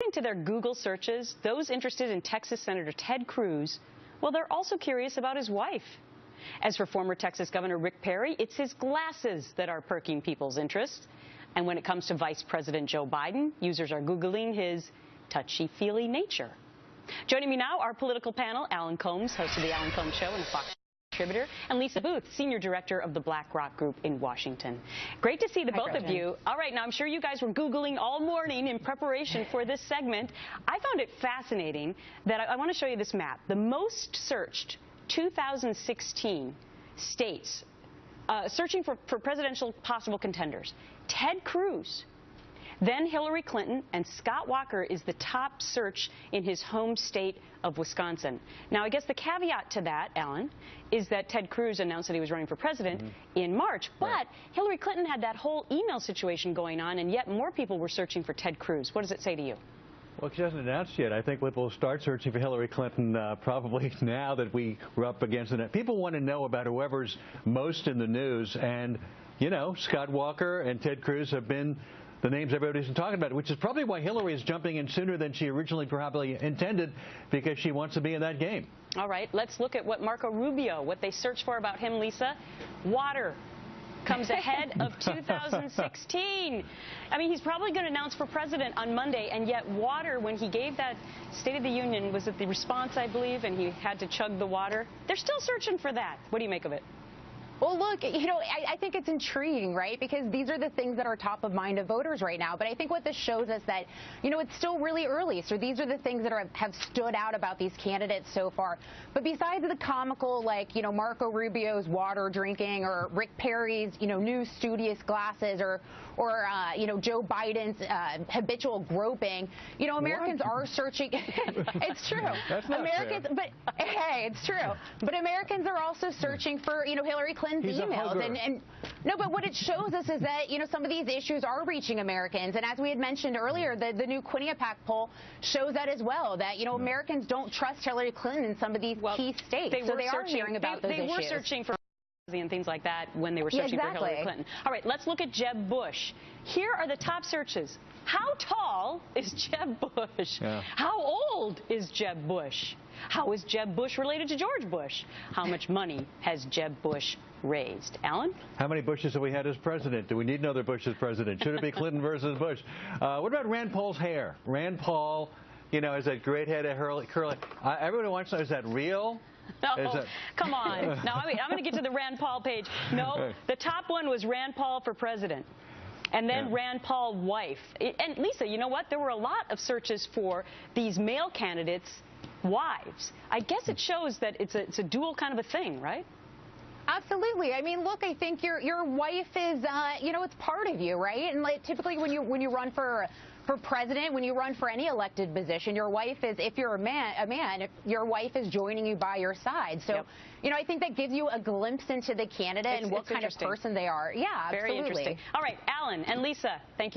According to their Google searches, those interested in Texas Senator Ted Cruz, well, they're also curious about his wife. As for former Texas Governor Rick Perry, it's his glasses that are perking people's interest. And when it comes to Vice President Joe Biden, users are Googling his touchy-feely nature. Joining me now, our political panel, Alan Combs, host of The Alan Combs Show and a Fox contributor, and Lisa Booth, Senior Director of the BlackRock Group in Washington. Great to see the both of you. All right, now I'm sure you guys were Googling all morning in preparation for this segment. I found it fascinating that I want to show you this map. The most searched 2016 states searching for presidential possible contenders. Ted Cruz, then Hillary Clinton, and Scott Walker is the top search in his home state of Wisconsin. Now, I guess the caveat to that, Alan, is that Ted Cruz announced that he was running for president in March, but Hillary Clinton had that whole email situation going on, and yet more people were searching for Ted Cruz. What does it say to you? Well, she hasn't announced yet. I think we'll start searching for Hillary Clinton probably now that we're up against it. People want to know about whoever's most in the news, and, you know, Scott Walker and Ted Cruz have been the names everybody's been talking about, which is probably why Hillary is jumping in sooner than she originally probably intended, because she wants to be in that game. All right, let's look at what Marco Rubio, what they searched for about him, Lisa. Water comes ahead of 2016. I mean, he's probably going to announce for president on Monday, and yet water, when he gave that State of the Union, was it the response, I believe, and he had to chug the water? They're still searching for that. What do you make of it? Well, look, you know, I think it's intriguing, right? Because these are the things that are top of mind of voters right now. But I think what this shows us that, you know, it's still really early. So these are the things that have stood out about these candidates so far. But besides the comical, like, you know, Marco Rubio's water drinking, or Rick Perry's, you know, new studious glasses, or you know, Joe Biden's habitual groping, you know, Americans are searching. It's true. That's not Americans, fair. but hey, it's true. But Americans are also searching for, you know, Hillary Clinton's emails. And no, but what it shows us is that, you know, some of these issues are reaching Americans. And as we had mentioned earlier, the new Quinnipiac poll shows that as well, that, you know, Americans don't trust Hillary Clinton in some of these key states. So they are hearing about those issues. They were searching for and things like that when they were searching for Hillary Clinton. All right, let's look at Jeb Bush. Here are the top searches. How tall is Jeb Bush? Yeah. How old is Jeb Bush? How is Jeb Bush related to George Bush? How much money has Jeb Bush raised? Alan? How many Bushes have we had as president? Do we need another Bush as president? Should it be Clinton versus Bush? What about Rand Paul's hair? Rand Paul, you know, has that great head of curly. Everyone wants to know, is that real? No, come on. Now, I'm going to get to the Rand Paul page. No, the top one was Rand Paul for president. And then Rand Paul wife. And Lisa, you know what? There were a lot of searches for these male candidates' wives. I guess it shows that it's a dual kind of a thing, right? Absolutely. I mean, look, I think your wife is, you know, it's part of you, right? And like, typically when you run for president, when you run for any elected position, your wife is, if you're a man, if your wife is joining you by your side. So, you know, I think that gives you a glimpse into the candidate and what kind of person they are. Yeah, absolutely. Very interesting. All right, Alan and Lisa, thank you.